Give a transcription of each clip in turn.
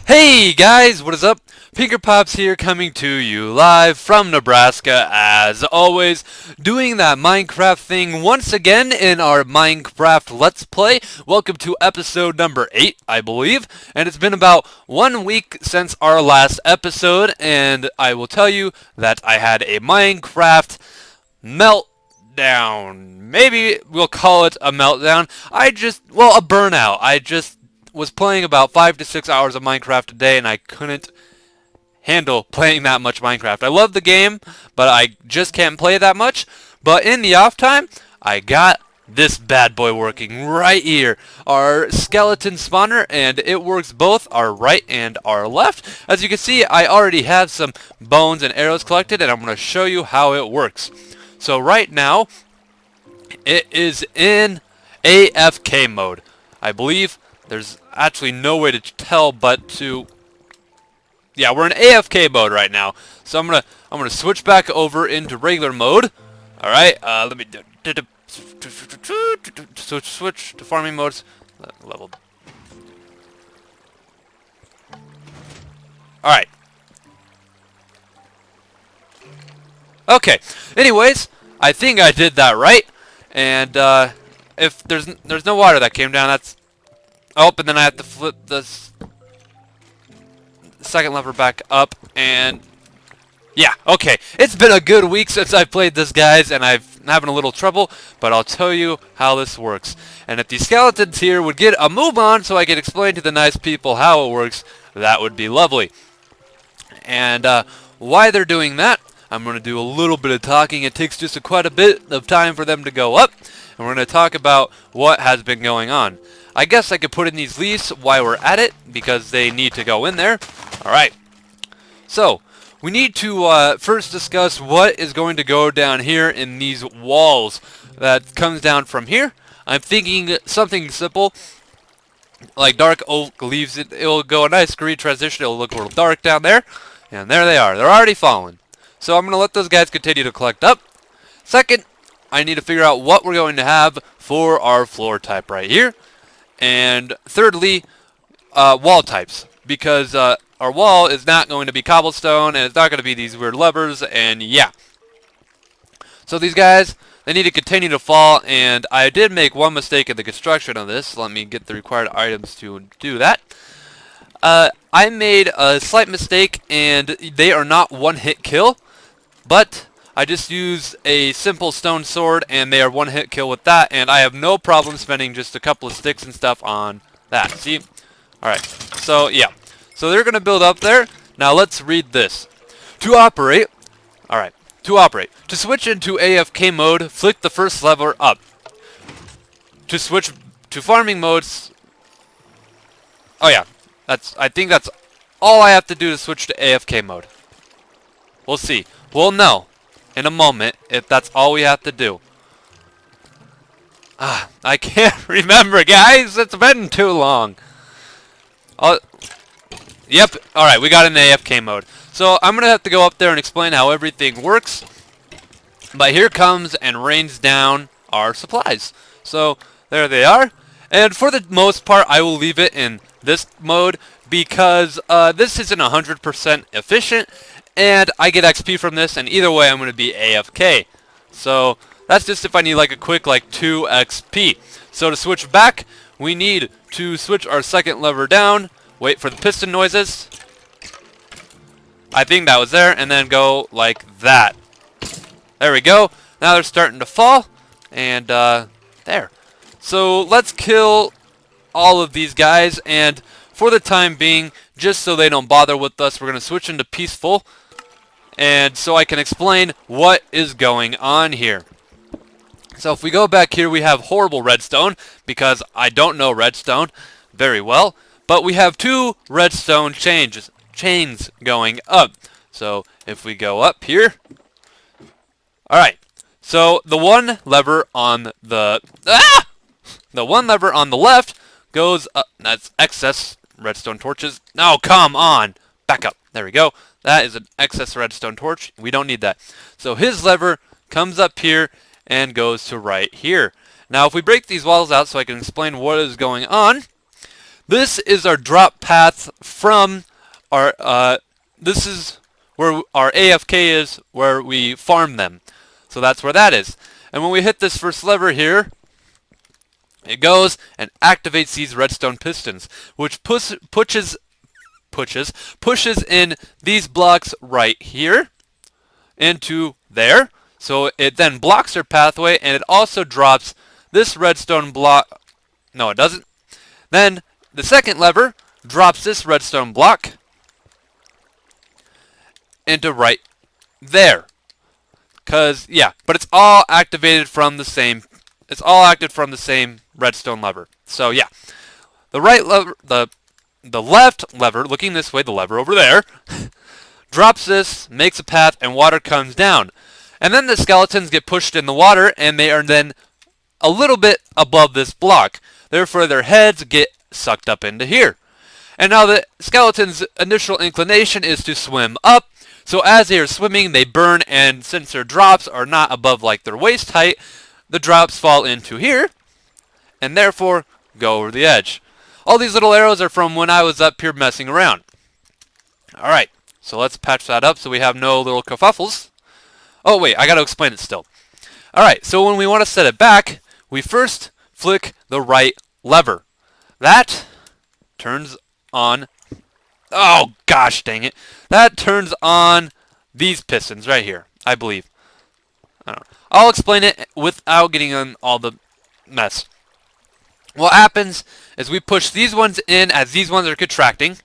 Hey guys, what is up? Pinker Pops here, coming to you live from Nebraska, as always, doing that Minecraft thing once again in our Minecraft Let's Play. Welcome to episode number 8, I believe, and it's been about 1 week since our last episode, and I will tell you that I had a Minecraft meltdown. Maybe we'll call it a meltdown. A burnout. I just was playing about 5 to 6 hours of Minecraft a day, and I couldn't handle playing that much Minecraft. I love the game, but I just can't play that much. But in the off time, I got this bad boy working right here, our skeleton spawner, and it works both our right and our left. As you can see, I already have some bones and arrows collected, and I'm going to show you how it works. So right now, it is in AFK mode. I believe there's actually no way to tell but to... Yeah, we're in AFK mode right now. So I'm gonna switch back over into regular mode. All right, let me switch to farming modes. Level. All right. Okay. Anyways, I think I did that right. And if there's no water that came down, that's... Oh, and then I have to flip this second lever back up, and yeah, okay. It's been a good week since I played this, guys, and I'm having a little trouble, but I'll tell you how this works. And if the skeletons here would get a move on so I could explain to the nice people how it works, that would be lovely. And why they're doing that, I'm going to do a little bit of talking. It takes just quite a bit of time for them to go up, and we're going to talk about what has been going on. I guess I could put in these leaves while we're at it, because they need to go in there. Alright, so we need to first discuss what is going to go down here in these walls that comes down from here. I'm thinking something simple, like dark oak leaves. It'll go a nice green transition. It'll look a little dark down there, and there they are. They're already fallen. So I'm going to let those guys continue to collect up. Second, I need to figure out what we're going to have for our floor type right here. And thirdly, wall types, because our wall is not going to be cobblestone, and it's not going to be these weird levers, and yeah. So these guys, they need to continue to fall, and I did make one mistake in the construction of this. Let me get the required items to do that. I made a slight mistake, and they are not one-hit kill, but I just used a simple stone sword, and they are one-hit kill with that, and I have no problem spending just a couple of sticks and stuff on that. See? Alright, so yeah. So they're going to build up there. Now let's read this. To operate, alright, to switch into AFK mode, flick the first lever up. To switch to farming modes, oh yeah, I think that's all I have to do to switch to AFK mode. We'll see. We'll know in a moment if that's all we have to do. I can't remember, guys. It's been too long. Yep. Alright, we got an AFK mode. So I'm going to have to go up there and explain how everything works. But here comes and rains down our supplies. So there they are. And for the most part, I will leave it in this mode because this isn't 100% efficient. And I get XP from this, and either way I'm going to be AFK. So that's just if I need like a quick 2 XP. So to switch back, we need to switch our second lever down, wait for the piston noises. I think that was there, and then go like that. There we go. Now they're starting to fall, and there. So let's kill all of these guys, and for the time being, just so they don't bother with us, we're going to switch into peaceful. And so I can explain what is going on here. So if we go back here, we have horrible redstone, because I don't know redstone very well. But we have 2 redstone chains going up. So if we go up here. Alright. So the one lever on the... The one lever on the left goes up. That's excess redstone torches. No, come on. Back up. There we go. That is an excess redstone torch. We don't need that. So his lever comes up here and goes to right here. Now if we break these walls out so I can explain what is going on, This is our drop path from our, this is where our AFK is, where we farm them. So that's where that is. And when we hit this first lever here, it goes and activates these redstone pistons, which pushes in these blocks right here into there. So it then blocks their pathway, and it also drops this redstone block. No, it doesn't. Then the second lever drops this redstone block into right there. But it's all activated from the same. It's all acted from the same redstone lever. So yeah, the right lever, the left lever, looking this way, the lever over there, drops this, makes a path, and water comes down. And then the skeletons get pushed in the water, and they are then a little bit above this block. Therefore, their heads get sucked up into here. And now the skeleton's initial inclination is to swim up. So as they are swimming, they burn, and since their drops are not above like their waist height, the drops fall into here, and therefore go over the edge. All these little arrows are from when I was up here messing around. Alright, so let's patch that up so we have no little kerfuffles. Oh wait, I gotta explain it still. Alright, so when we want to set it back, we first flick the right lever. That turns on... Oh gosh dang it. That turns on these pistons right here, I believe. I don't know. I'll explain it without getting on all the mess. What happens is we push these ones in as these ones are contracting.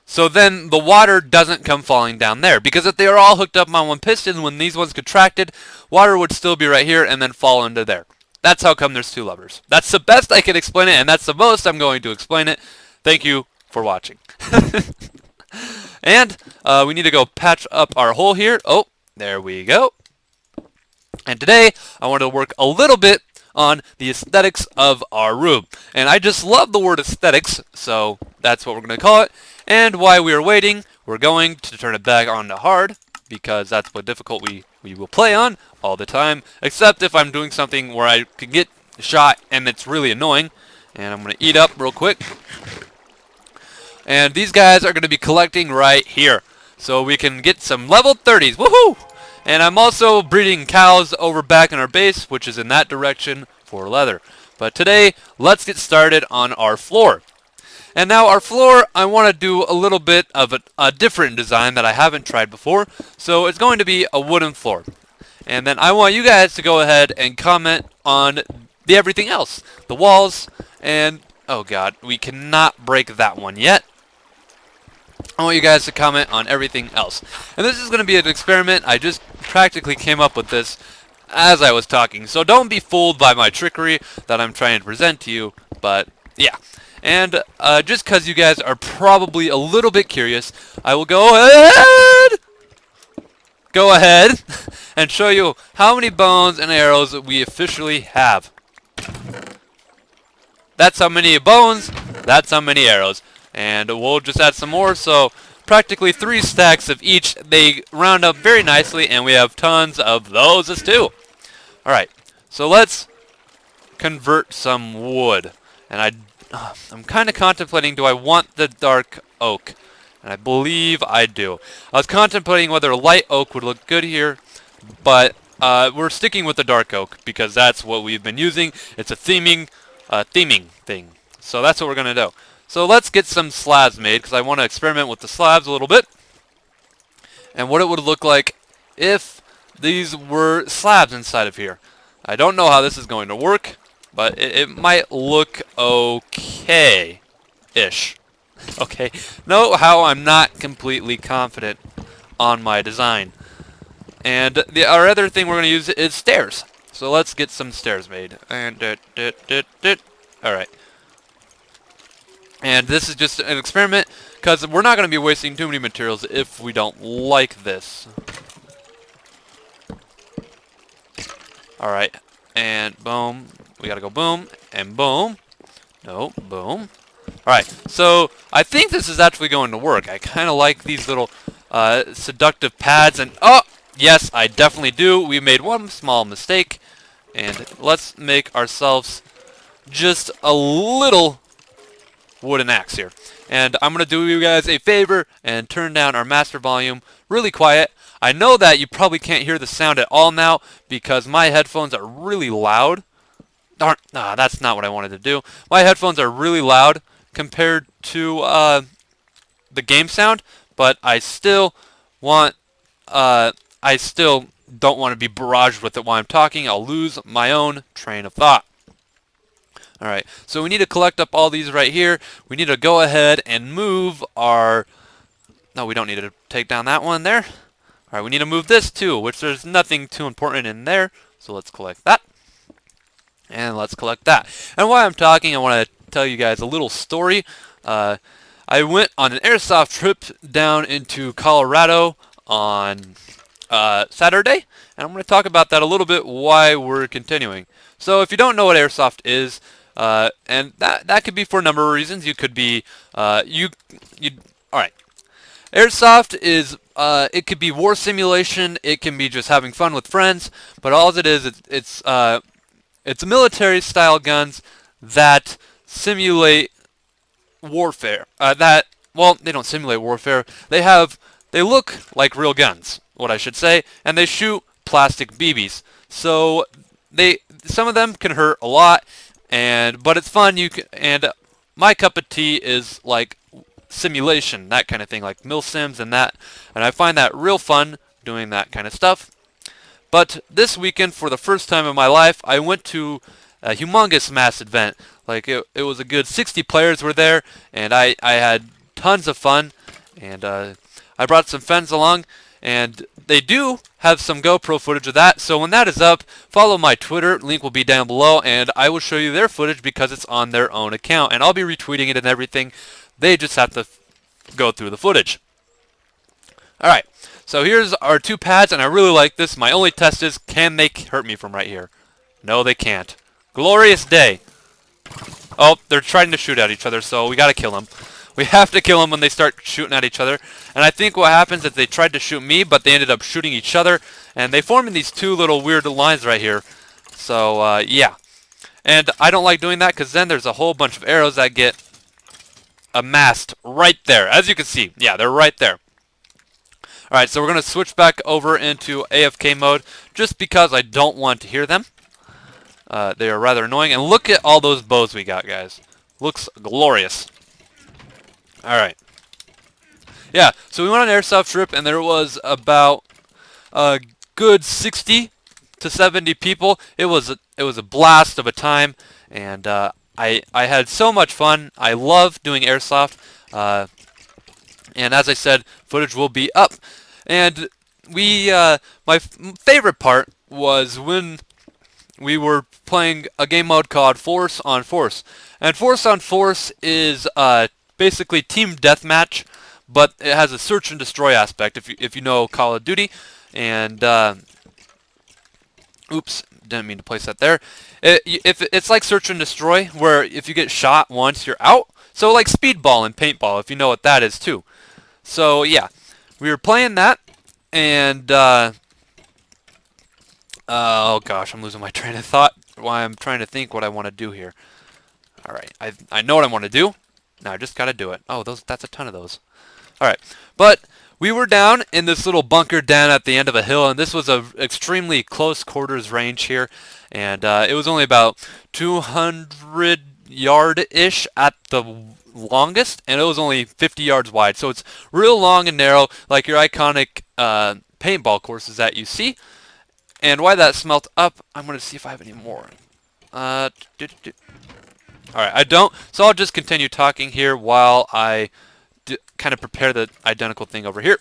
So then the water doesn't come falling down there. Because if they are all hooked up on one piston, when these ones contracted, water would still be right here and then fall into there. That's how come there's two levers. That's the best I can explain it, and that's the most I'm going to explain it. Thank you for watching. And we need to go patch up our hole here. Oh, there we go. And today, I want to work a little bit on the aesthetics of our room. And I just love the word aesthetics, so that's what we're going to call it. And while we are waiting, we're going to turn it back on to hard, because that's what difficult we will play on all the time, except if I'm doing something where I can get shot and it's really annoying. And I'm going to eat up real quick. And these guys are going to be collecting right here, so we can get some level 30s. Woohoo! And I'm also breeding cows over back in our base, which is in that direction for leather. But today, let's get started on our floor. And now our floor, I want to do a little bit of a different design that I haven't tried before. So it's going to be a wooden floor. And then I want you guys to go ahead and comment on the everything else. The walls, and oh god, we cannot break that one yet. I want you guys to comment on everything else. And this is going to be an experiment. I just practically came up with this as I was talking. So don't be fooled by my trickery that I'm trying to present to you. But yeah. And just because you guys are probably a little bit curious, I will go ahead and show you how many bones and arrows we officially have. That's how many bones, that's how many arrows. And we'll just add some more, so practically 3 stacks of each. They round up very nicely, and we have tons of those as too. Alright, so let's convert some wood. And I'm kind of contemplating, do I want the dark oak? And I believe I do. I was contemplating whether light oak would look good here, but we're sticking with the dark oak, because that's what we've been using. It's a theming thing. So that's what we're going to do. So let's get some slabs made, because I want to experiment with the slabs a little bit. And what it would look like if these were slabs inside of here. I don't know how this is going to work, but it might look okay-ish. Okay, note how I'm not completely confident on my design. And our other thing we're going to use is stairs. So let's get some stairs made. And alright. And this is just an experiment, because we're not going to be wasting too many materials if we don't like this. Alright, and boom. We gotta go boom, and boom. No, boom. Alright, so I think this is actually going to work. I kind of like these little seductive pads, and oh! Yes, I definitely do. We made one small mistake, and let's make ourselves just a little wooden axe here. And I'm going to do you guys a favor and turn down our master volume really quiet. I know that you probably can't hear the sound at all now because my headphones are really loud. Darn, nah, that's not what I wanted to do. My headphones are really loud compared to the game sound, but I still want, I still don't want to be barraged with it while I'm talking. I'll lose my own train of thought. Alright, so we need to collect up all these right here. We need to go ahead and move our... No, we don't need to take down that one there. Alright, we need to move this too, which there's nothing too important in there. So let's collect that. And let's collect that. And while I'm talking, I want to tell you guys a little story. I went on an airsoft trip down into Colorado on Saturday, and I'm going to talk about that a little bit, why we're continuing. So if you don't know what airsoft is, and that could be for a number of reasons. You could be, alright. Airsoft is, it could be war simulation, it can be just having fun with friends, but all it is, it's military-style guns that simulate warfare. Well, they don't simulate warfare. They look like real guns, what I should say, and they shoot plastic BBs. So some of them can hurt a lot, but it's fun. And my cup of tea is like simulation, that kind of thing, like milsims and that. And I find that real fun doing that kind of stuff. But this weekend, for the first time in my life, I went to a humongous mass event. Like it was a good 60 players were there, and I had tons of fun. And I brought some friends along, and they do have some GoPro footage of that. So when that is up, follow my Twitter. Link will be down below, and I will show you their footage because it's on their own account. And I'll be retweeting it and everything. They just have to go through the footage. Alright, so here's our two pads, and I really like this. My only test is, can they hurt me from right here? No, they can't. Glorious day. Oh, they're trying to shoot at each other, so we gotta kill them. We have to kill them when they start shooting at each other. And I think what happens is they tried to shoot me, but they ended up shooting each other. And they formed in these two little weird lines right here. So, yeah. And I don't like doing that because then there's a whole bunch of arrows that get amassed right there. As you can see, yeah, they're right there. Alright, so we're going to switch back over into AFK mode just because I don't want to hear them. They are rather annoying. And look at all those bows we got, guys. Looks glorious. Alright. Yeah, so we went on an airsoft trip, and there was about a good 60 to 70 people. It was a blast of a time, and I had so much fun. I love doing airsoft. And as I said, footage will be up. And my favorite part was when we were playing a game mode called Force on Force. And Force on Force is basically team deathmatch, but it has a search and destroy aspect if you know Call of Duty. And oops, didn't mean to place that there. It's like search and destroy, where if you get shot once, you're out. So like speedball and paintball, if you know what that is too. So yeah, we were playing that, and oh gosh, I'm losing my train of thought. Why I'm trying to think what I want to do here. All right, I know what I want to do. Now I just got to do it. Oh, that's a ton of those. All right, but we were down in this little bunker down at the end of a hill, and this was a extremely close quarters range here, and it was only about 200 yard-ish at the longest, and it was only 50 yards wide. So it's real long and narrow, like your iconic paintball courses that you see. And why that smelt up, I'm going to see if I have any more. Alright, I don't, so I'll just continue talking here while I kind of prepare the identical thing over here.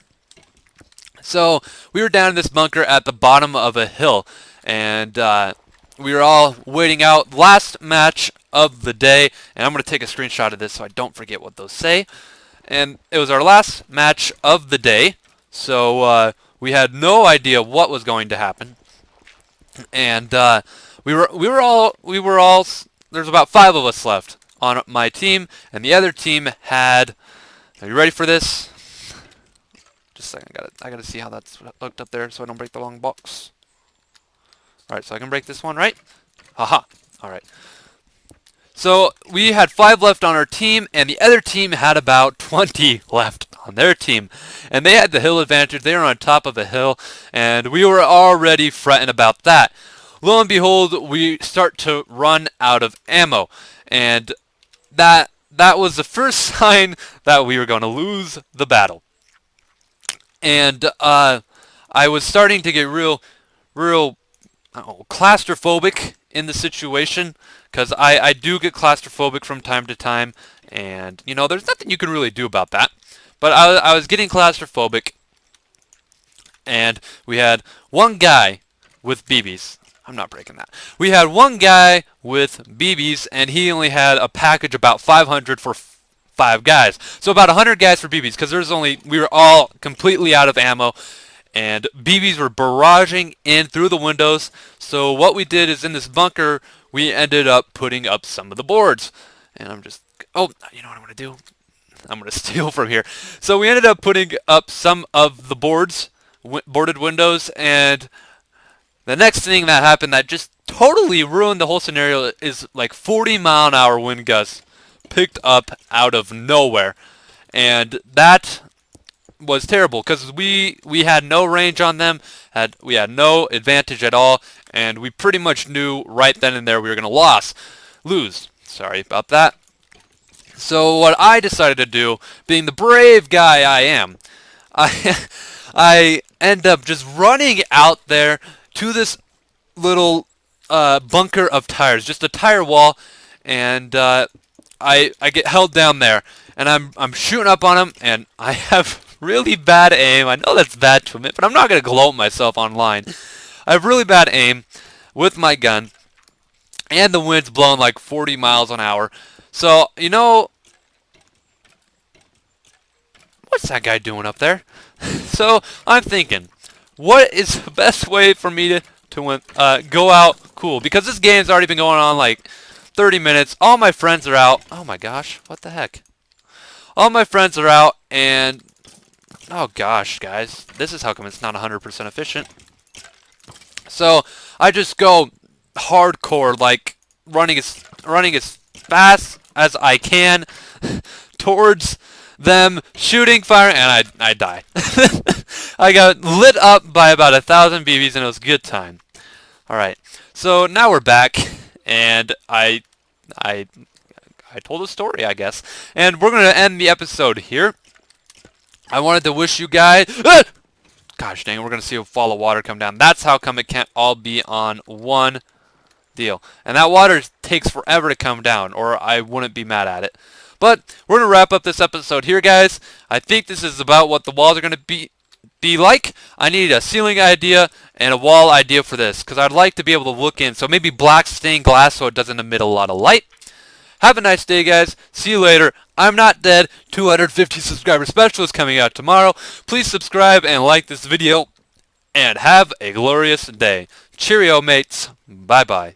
So we were down in this bunker at the bottom of a hill, and we were all waiting out last match of the day, and I'm going to take a screenshot of this so I don't forget what those say. And it was our last match of the day, so we had no idea what was going to happen. And we were all there's about 5 of us left on my team, and the other team had, are you ready for this? Just a second, I gotta see how that's hooked up there so I don't break the long box. Alright, so I can break this one, right? Haha. Alright. So we had 5 left on our team, and the other team had about 20 left on their team. And they had the hill advantage. They were on top of a hill, and we were already fretting about that. Lo and behold, we start to run out of ammo. And that was the first sign that we were going to lose the battle. And I was starting to get real claustrophobic in the situation, because I do get claustrophobic from time to time, and you know, there's nothing you can really do about that. But I was getting claustrophobic, and we had one guy with BBs. I'm not breaking that. We had one guy with BBs, and he only had a package about 500 for 5 guys. So about 100 guys for BBs, because we were all completely out of ammo, and BBs were barraging in through the windows. So what we did is, in this bunker, we ended up putting up some of the boards. And I'm just, oh, you know what I'm going to do? I'm going to steal from here. So we ended up putting up some of the boarded windows, and the next thing that happened that just totally ruined the whole scenario is like 40-mile-an-hour wind gusts picked up out of nowhere. And that was terrible, because we had no range on them, we had no advantage at all, and we pretty much knew right then and there we were going to lose. Sorry about that. So what I decided to do, being the brave guy I am, I end up just running out there to this little bunker of tires, just a tire wall, and I get held down there, and I'm shooting up on him, and I have really bad aim. I know that's bad to admit, but I'm not going to gloat myself online. I have really bad aim with my gun, and the wind's blowing like 40 miles an hour. So, you know, what's that guy doing up there? So I'm thinking, what is the best way for me to go out cool? Because this game's already been going on like 30 minutes. All my friends are out. Oh my gosh, what the heck? All my friends are out, and oh gosh, guys, this is how come it's not 100% efficient. So I just go hardcore, like running as fast as I can towards them, shooting, firing, and I die. I got lit up by about 1,000 BBs, and it was a good time. All right, so now we're back, and I told a story, I guess, and we're gonna end the episode here. I wanted to wish you guys. Gosh dang it, we're gonna see a fall of water come down. That's how come it can't all be on one deal. And that water takes forever to come down, or I wouldn't be mad at it. But we're going to wrap up this episode here, guys. I think this is about what the walls are going to be like. I need a ceiling idea and a wall idea for this, because I'd like to be able to look in. So maybe black stained glass so it doesn't emit a lot of light. Have a nice day, guys. See you later. I'm not dead. 250 subscriber special is coming out tomorrow. Please subscribe and like this video. And have a glorious day. Cheerio, mates. Bye-bye.